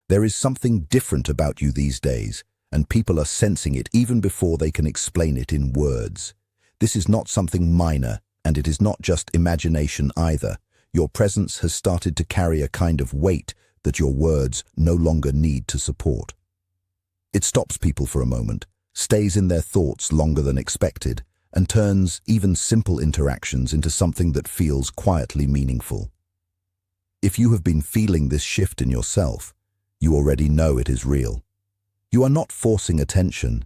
There is something different about you these days, and people are sensing it even before they can explain it in words. This is not something minor, and it is not just imagination either. Your presence has started to carry a kind of weight that your words no longer need to support. It stops people for a moment, stays in their thoughts longer than expected, and turns even simple interactions into something that feels quietly meaningful. If you have been feeling this shift in yourself, you already know it is real. You are not forcing attention.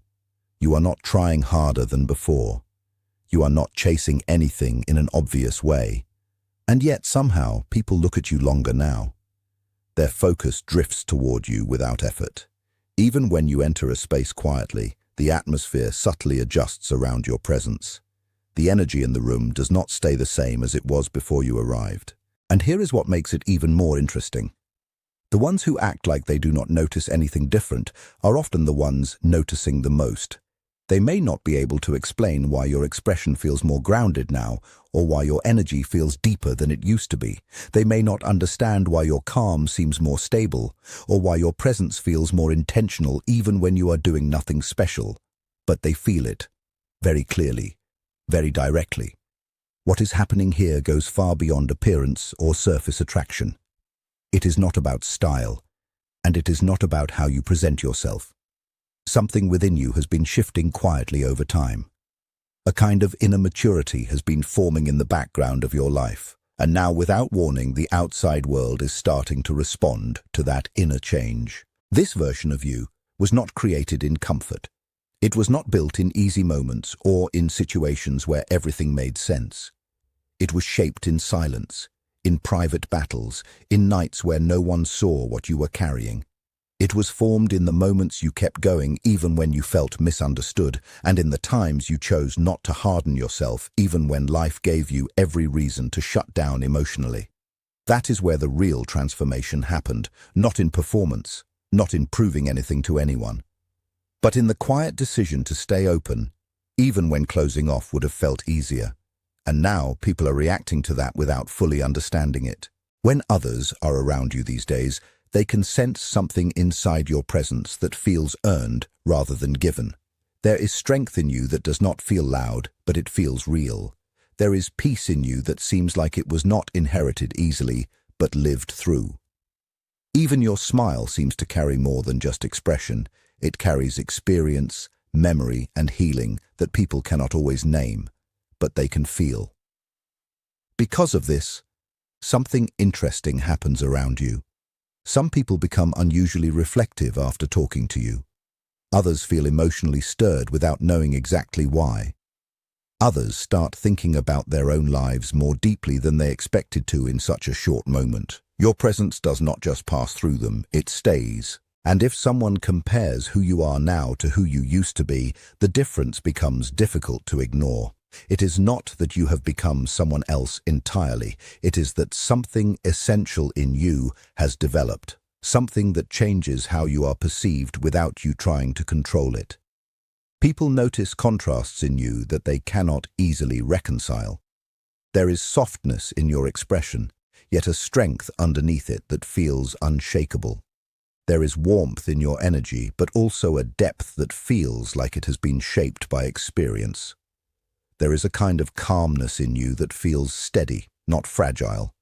You are not trying harder than before. You are not chasing anything in an obvious way. And yet somehow people look at you longer now. Their focus drifts toward you without effort. Even when you enter a space quietly, the atmosphere subtly adjusts around your presence. The energy in the room does not stay the same as it was before you arrived. And here is what makes it even more interesting. The ones who act like they do not notice anything different are often the ones noticing the most. They may not be able to explain why your expression feels more grounded now, or why your energy feels deeper than it used to be. They may not understand why your calm seems more stable, or why your presence feels more intentional even when you are doing nothing special. But they feel it, very clearly, very directly. What is happening here goes far beyond appearance or surface attraction. It is not about style, and it is not about how you present yourself. Something within you has been shifting quietly over time. A kind of inner maturity has been forming in the background of your life, and now without warning the outside world is starting to respond to that inner change. This version of you was not created in comfort. It was not built in easy moments or in situations where everything made sense. It was shaped in silence, in private battles, in nights where no one saw what you were carrying. It was formed in the moments you kept going even when you felt misunderstood, and in the times you chose not to harden yourself even when life gave you every reason to shut down emotionally. That is where the real transformation happened, not in performance, not in proving anything to anyone, but in the quiet decision to stay open, even when closing off would have felt easier. And now people are reacting to that without fully understanding it. When others are around you these days, they can sense something inside your presence that feels earned rather than given. There is strength in you that does not feel loud, but it feels real. There is peace in you that seems like it was not inherited easily, but lived through. Even your smile seems to carry more than just expression. It carries experience, memory, and healing that people cannot always name, but they can feel. Because of this, something interesting happens around you. Some people become unusually reflective after talking to you. Others feel emotionally stirred without knowing exactly why. Others start thinking about their own lives more deeply than they expected to in such a short moment. Your presence does not just pass through them, it stays. And if someone compares who you are now to who you used to be, the difference becomes difficult to ignore. It is not that you have become someone else entirely. It is that something essential in you has developed, something that changes how you are perceived without you trying to control it. People notice contrasts in you that they cannot easily reconcile. There is softness in your expression, yet a strength underneath it that feels unshakable. There is warmth in your energy, but also a depth that feels like it has been shaped by experience. There is a kind of calmness in you that feels steady, not fragile.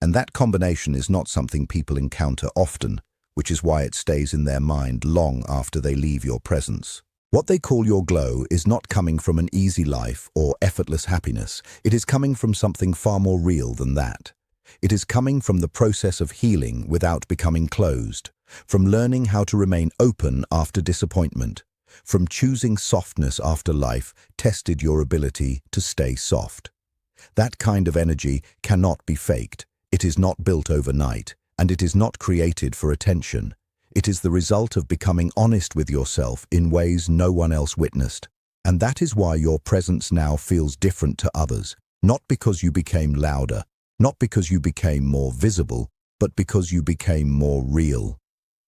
And that combination is not something people encounter often, which is why it stays in their mind long after they leave your presence. What they call your glow is not coming from an easy life or effortless happiness. It is coming from something far more real than that. It is coming from the process of healing without becoming closed, from learning how to remain open after disappointment, from choosing softness after life tested your ability to stay soft. That kind of energy cannot be faked. It is not built overnight, and it is not created for attention. It is the result of becoming honest with yourself in ways no one else witnessed. And that is why your presence now feels different to others, not because you became louder, not because you became more visible, but because you became more real.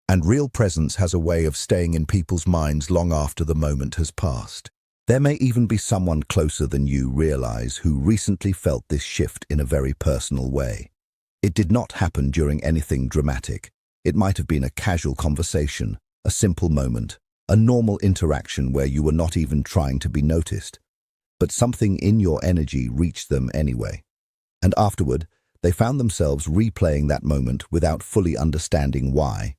And real presence has a way of staying in people's minds long after the moment has passed. There may even be someone closer than you realize who recently felt this shift in a very personal way. It did not happen during anything dramatic. It might have been a casual conversation, a simple moment, a normal interaction where you were not even trying to be noticed. But something in your energy reached them anyway. And afterward, they found themselves replaying that moment without fully understanding why.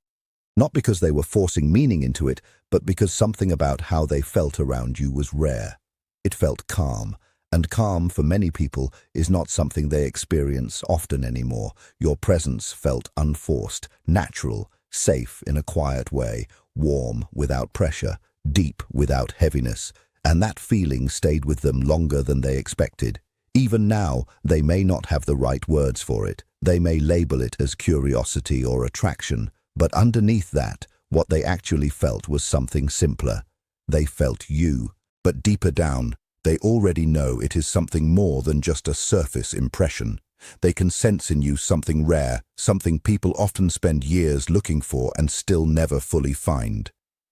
Not because they were forcing meaning into it, but because something about how they felt around you was rare. It felt calm, and calm for many people is not something they experience often anymore. Your presence felt unforced, natural, safe in a quiet way, warm without pressure, deep without heaviness, and that feeling stayed with them longer than they expected. Even now, they may not have the right words for it. They may label it as curiosity or attraction, but underneath that, what they actually felt was something simpler. They felt you, but deeper down, they already know it is something more than just a surface impression. They can sense in you something rare, something people often spend years looking for and still never fully find.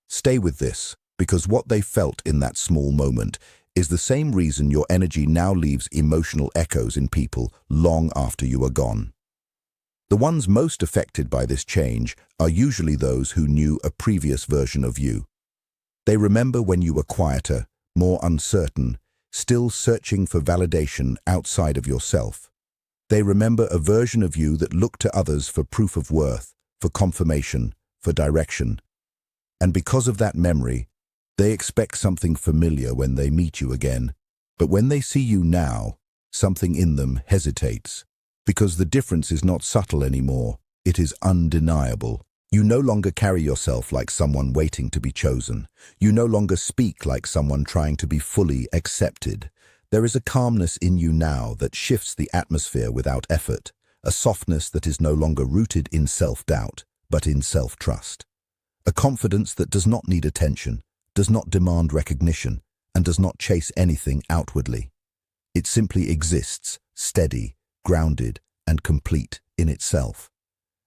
Stay with this, because what they felt in that small moment is the same reason your energy now leaves emotional echoes in people long after you are gone. The ones most affected by this change are usually those who knew a previous version of you. They remember when you were quieter, more uncertain, still searching for validation outside of yourself. They remember a version of you that looked to others for proof of worth, for confirmation, for direction. And because of that memory, they expect something familiar when they meet you again. But when they see you now, something in them hesitates. Because the difference is not subtle anymore, it is undeniable. You no longer carry yourself like someone waiting to be chosen. You no longer speak like someone trying to be fully accepted. There is a calmness in you now that shifts the atmosphere without effort, a softness that is no longer rooted in self-doubt, but in self-trust. A confidence that does not need attention, does not demand recognition, and does not chase anything outwardly. It simply exists, steady, grounded, and complete in itself.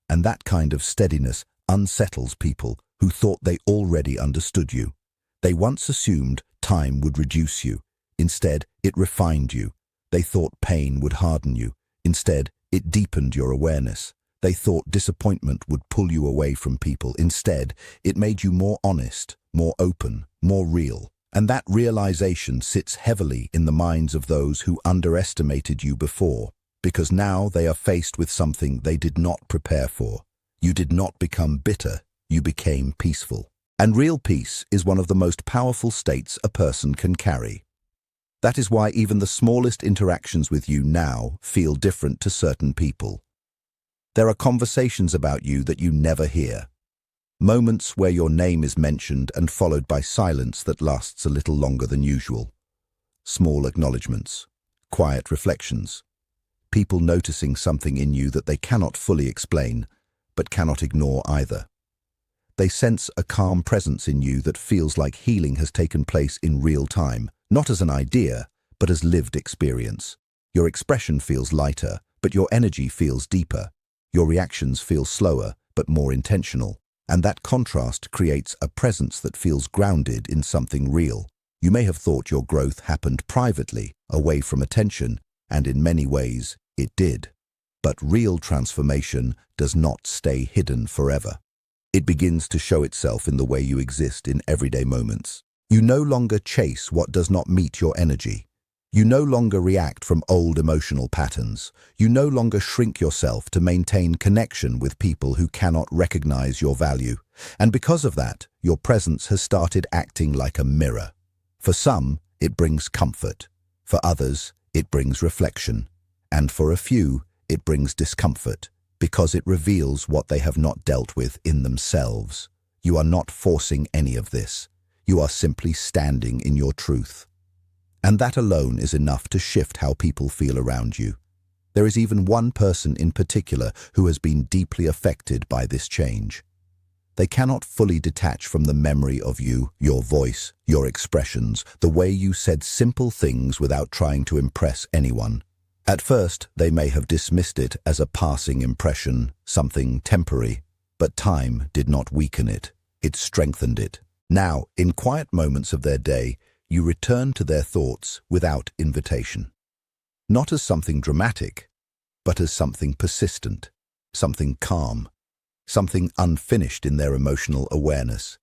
And that kind of steadiness unsettles people who thought they already understood you. They once assumed time would reduce you. Instead, it refined you. They thought pain would harden you. Instead, it deepened your awareness. They thought disappointment would pull you away from people. Instead, it made you more honest, more open, more real. And that realization sits heavily in the minds of those who underestimated you before, because now they are faced with something they did not prepare for. You did not become bitter, you became peaceful. And real peace is one of the most powerful states a person can carry. That is why even the smallest interactions with you now feel different to certain people. There are conversations about you that you never hear. Moments where your name is mentioned and followed by silence that lasts a little longer than usual. Small acknowledgements, quiet reflections. People noticing something in you that they cannot fully explain, but cannot ignore either. They sense a calm presence in you that feels like healing has taken place in real time, not as an idea, but as lived experience. Your expression feels lighter, but your energy feels deeper. Your reactions feel slower, but more intentional. And that contrast creates a presence that feels grounded in something real. You may have thought your growth happened privately, away from attention, and in many ways, it did. But real transformation does not stay hidden forever. It begins to show itself in the way you exist in everyday moments. You no longer chase what does not meet your energy. You no longer react from old emotional patterns. You no longer shrink yourself to maintain connection with people who cannot recognize your value. And because of that, your presence has started acting like a mirror. For some, it brings comfort. For others, it brings reflection. And for a few, it brings discomfort, because it reveals what they have not dealt with in themselves. You are not forcing any of this. You are simply standing in your truth. And that alone is enough to shift how people feel around you. There is even one person in particular who has been deeply affected by this change. They cannot fully detach from the memory of you, your voice, your expressions, the way you said simple things without trying to impress anyone. At first, they may have dismissed it as a passing impression, something temporary, but time did not weaken it. It strengthened it. Now, in quiet moments of their day, you return to their thoughts without invitation. Not as something dramatic, but as something persistent, something calm, something unfinished in their emotional awareness.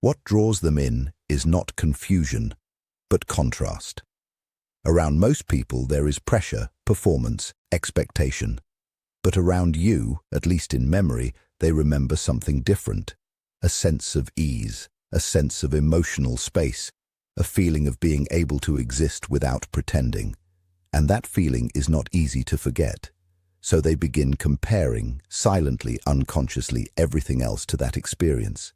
What draws them in is not confusion, but contrast. Around most people there is pressure, performance, expectation. But around you, at least in memory, they remember something different. A sense of ease, a sense of emotional space, a feeling of being able to exist without pretending. And that feeling is not easy to forget. So they begin comparing, silently, unconsciously, everything else to that experience.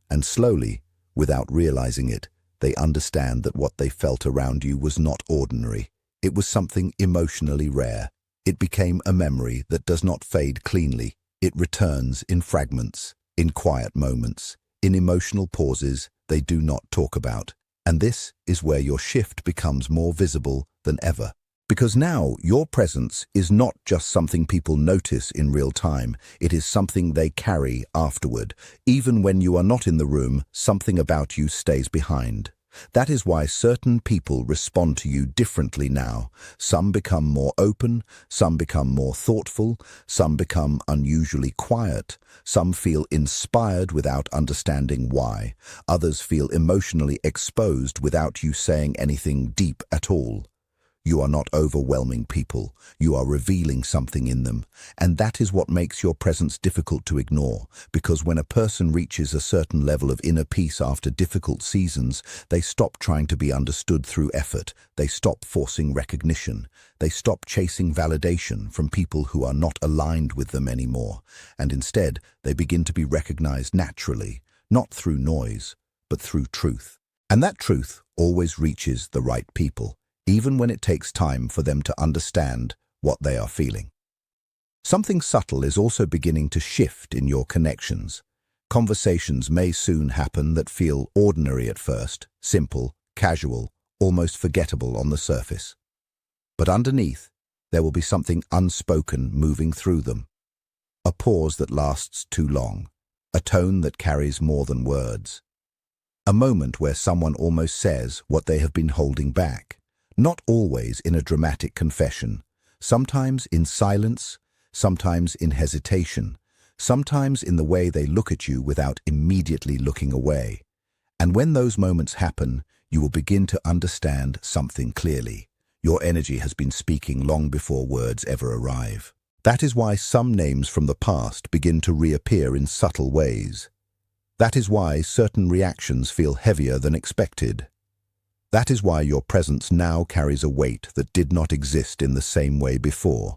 And slowly, without realizing it, they understand that what they felt around you was not ordinary. It was something emotionally rare. It became a memory that does not fade cleanly. It returns in fragments, in quiet moments, in emotional pauses they do not talk about. And this is where your shift becomes more visible than ever. Because now your presence is not just something people notice in real time, it is something they carry afterward. Even when you are not in the room, something about you stays behind. That is why certain people respond to you differently now. Some become more open, some become more thoughtful, some become unusually quiet, some feel inspired without understanding why, others feel emotionally exposed without you saying anything deep at all. You are not overwhelming people, you are revealing something in them, and that is what makes your presence difficult to ignore, because when a person reaches a certain level of inner peace after difficult seasons, they stop trying to be understood through effort, they stop forcing recognition, they stop chasing validation from people who are not aligned with them anymore, and instead they begin to be recognized naturally, not through noise, but through truth. And that truth always reaches the right people, even when it takes time for them to understand what they are feeling. Something subtle is also beginning to shift in your connections. Conversations may soon happen that feel ordinary at first, simple, casual, almost forgettable on the surface. But underneath, there will be something unspoken moving through them. A pause that lasts too long, a tone that carries more than words. A moment where someone almost says what they have been holding back. Not always in a dramatic confession, sometimes in silence, sometimes in hesitation, sometimes in the way they look at you without immediately looking away. And when those moments happen, you will begin to understand something clearly. Your energy has been speaking long before words ever arrive. That is why some names from the past begin to reappear in subtle ways. That is why certain reactions feel heavier than expected. That is why your presence now carries a weight that did not exist in the same way before.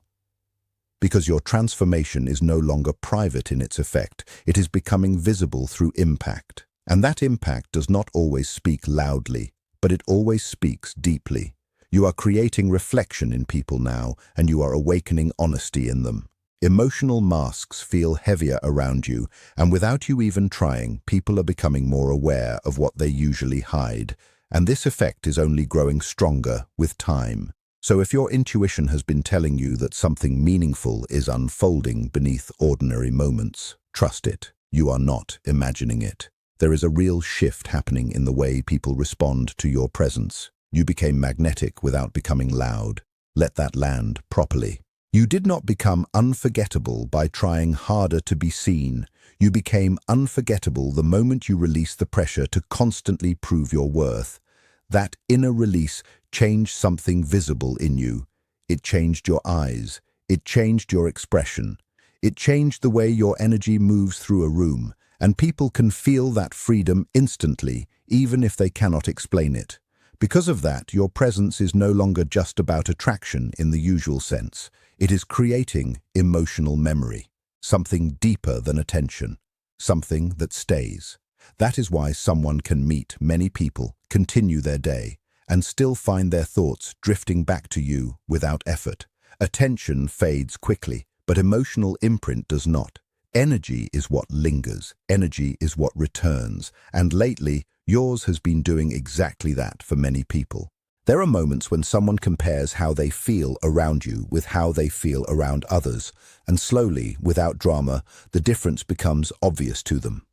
Because your transformation is no longer private in its effect, it is becoming visible through impact. And that impact does not always speak loudly, but it always speaks deeply. You are creating reflection in people now, and you are awakening honesty in them. Emotional masks feel heavier around you, and without you even trying, people are becoming more aware of what they usually hide. And this effect is only growing stronger with time. So if your intuition has been telling you that something meaningful is unfolding beneath ordinary moments, trust it. You are not imagining it. There is a real shift happening in the way people respond to your presence. You became magnetic without becoming loud. Let that land properly. You did not become unforgettable by trying harder to be seen. You became unforgettable the moment you released the pressure to constantly prove your worth. That inner release changed something visible in you. It changed your eyes. It changed your expression. It changed the way your energy moves through a room, and people can feel that freedom instantly, even if they cannot explain it. Because of that, your presence is no longer just about attraction in the usual sense. It is creating emotional memory, something deeper than attention, something that stays. That is why someone can meet many people, continue their day, and still find their thoughts drifting back to you without effort. Attention fades quickly, but emotional imprint does not. Energy is what lingers, energy is what returns, and lately, yours has been doing exactly that for many people. There are moments when someone compares how they feel around you with how they feel around others, and slowly, without drama, the difference becomes obvious to them.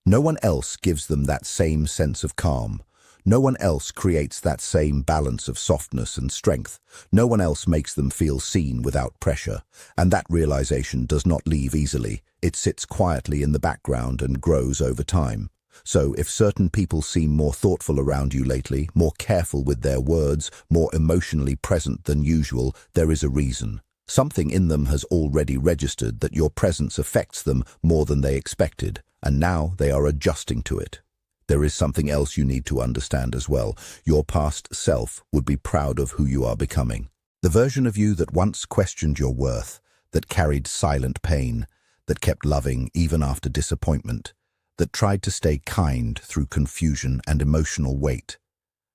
No one else gives them that same sense of calm. No one else creates that same balance of softness and strength. No one else makes them feel seen without pressure. And that realization does not leave easily. It sits quietly in the background and grows over time. So if certain people seem more thoughtful around you lately, more careful with their words, more emotionally present than usual, there is a reason. Something in them has already registered that your presence affects them more than they expected, and now they are adjusting to it. There is something else you need to understand as well. Your past self would be proud of who you are becoming. The version of you that once questioned your worth, that carried silent pain, that kept loving even after disappointment, that tried to stay kind through confusion and emotional weight.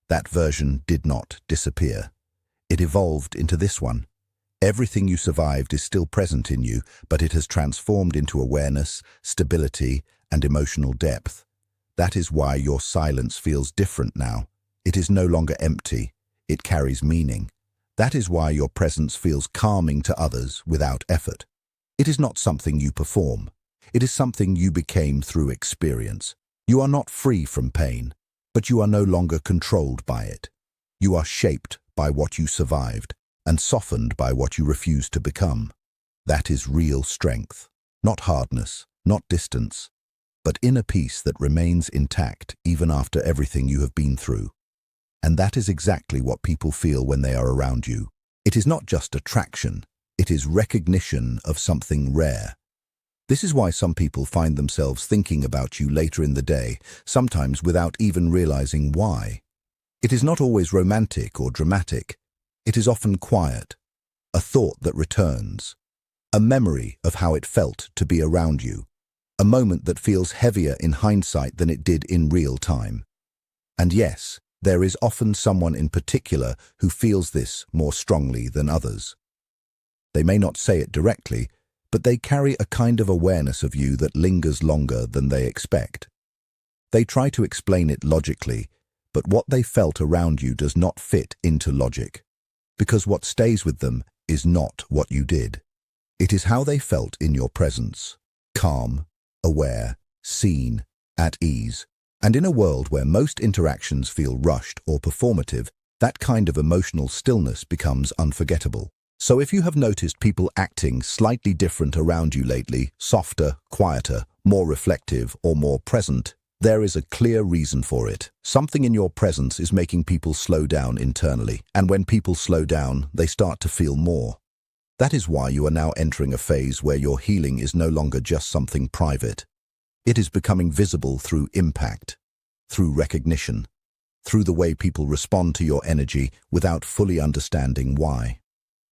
That version did not disappear. It evolved into this one. Everything you survived is still present in you, but it has transformed into awareness, stability, and emotional depth. That is why your silence feels different now. It is no longer empty. It carries meaning. That is why your presence feels calming to others without effort. It is not something you perform. It is something you became through experience. You are not free from pain, but you are no longer controlled by it. You are shaped by what you survived and softened by what you refused to become. That is real strength, not hardness, not distance, but inner peace that remains intact even after everything you have been through. And that is exactly what people feel when they are around you. It is not just attraction, it is recognition of something rare. This is why some people find themselves thinking about you later in the day, sometimes without even realizing why. It is not always romantic or dramatic. It is often quiet, a thought that returns, a memory of how it felt to be around you, a moment that feels heavier in hindsight than it did in real time. And yes, there is often someone in particular who feels this more strongly than others. They may not say it directly, but they carry a kind of awareness of you that lingers longer than they expect. They try to explain it logically, but what they felt around you does not fit into logic, because what stays with them is not what you did. It is how they felt in your presence, calm, aware, seen, at ease. And in a world where most interactions feel rushed or performative, that kind of emotional stillness becomes unforgettable. So if you have noticed people acting slightly different around you lately, softer, quieter, more reflective, or more present, there is a clear reason for it. Something in your presence is making people slow down internally, and when people slow down, they start to feel more. That is why you are now entering a phase where your healing is no longer just something private. It is becoming visible through impact, through recognition, through the way people respond to your energy without fully understanding why.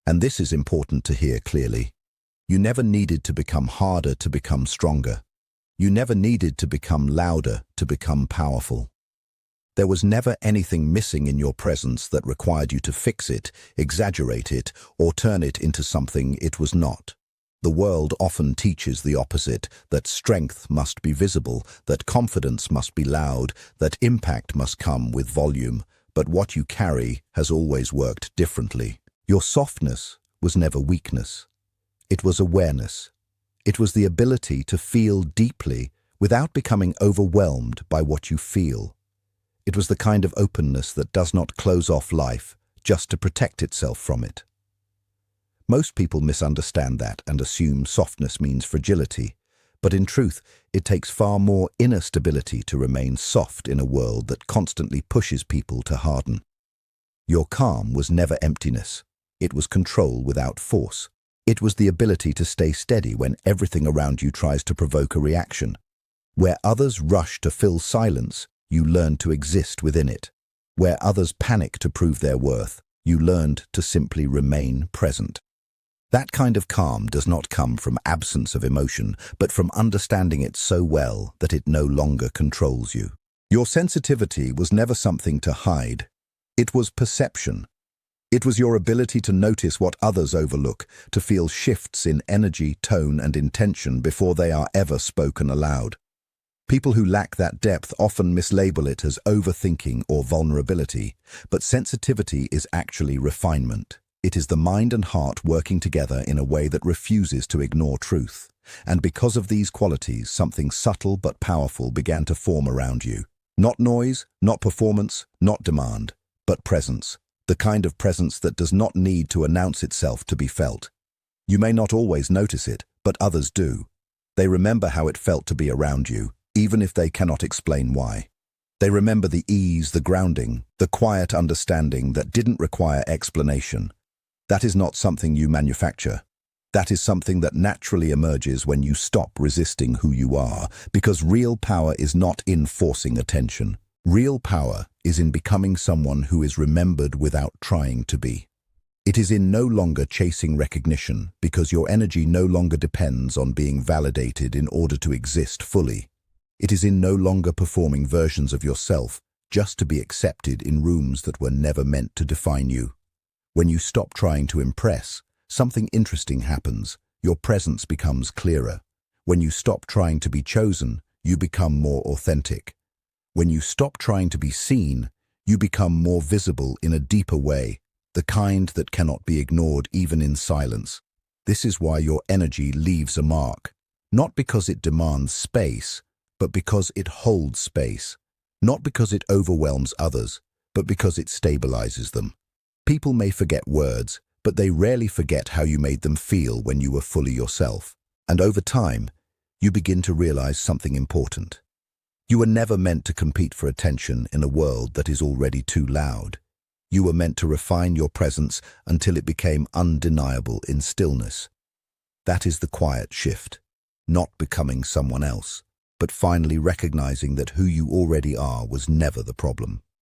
And this is important to hear clearly. You never needed to become harder to become stronger. You never needed to become louder to become powerful. There was never anything missing in your presence that required you to fix it, exaggerate it, or turn it into something it was not. The world often teaches the opposite, that strength must be visible, that confidence must be loud, that impact must come with volume, but what you carry has always worked differently. Your softness was never weakness. It was awareness. It was the ability to feel deeply without becoming overwhelmed by what you feel. It was the kind of openness that does not close off life just to protect itself from it. Most people misunderstand that and assume softness means fragility, but in truth, it takes far more inner stability to remain soft in a world that constantly pushes people to harden. Your calm was never emptiness. It was control without force. It was the ability to stay steady when everything around you tries to provoke a reaction. Where others rush to fill silence, you learned to exist within it. Where others panic to prove their worth, you learned to simply remain present. That kind of calm does not come from absence of emotion, but from understanding it so well that it no longer controls you. Your sensitivity was never something to hide. It was perception. It was your ability to notice what others overlook, to feel shifts in energy, tone, and intention before they are ever spoken aloud. People who lack that depth often mislabel it as overthinking or vulnerability, but sensitivity is actually refinement. It is the mind and heart working together in a way that refuses to ignore truth. And because of these qualities, something subtle but powerful began to form around you. Not noise, not performance, not demand, but presence. The kind of presence that does not need to announce itself to be felt. You may not always notice it, but others do. They remember how it felt to be around you, even if they cannot explain why. They remember the ease, the grounding, the quiet understanding that didn't require explanation. That is not something you manufacture. That is something that naturally emerges when you stop resisting who you are, because real power is not in forcing attention. Real power is in becoming someone who is remembered without trying to be. It is in no longer chasing recognition, because your energy no longer depends on being validated in order to exist fully. It is in no longer performing versions of yourself just to be accepted in rooms that were never meant to define you. When you stop trying to impress, something interesting happens. Your presence becomes clearer. When you stop trying to be chosen, you become more authentic. When you stop trying to be seen, you become more visible in a deeper way, the kind that cannot be ignored even in silence. This is why your energy leaves a mark, not because it demands space, but because it holds space. Not because it overwhelms others, but because it stabilizes them. People may forget words, but they rarely forget how you made them feel when you were fully yourself. And over time, you begin to realize something important. You were never meant to compete for attention in a world that is already too loud. You were meant to refine your presence until it became undeniable in stillness. That is the quiet shift, not becoming someone else, but finally recognizing that who you already are was never the problem.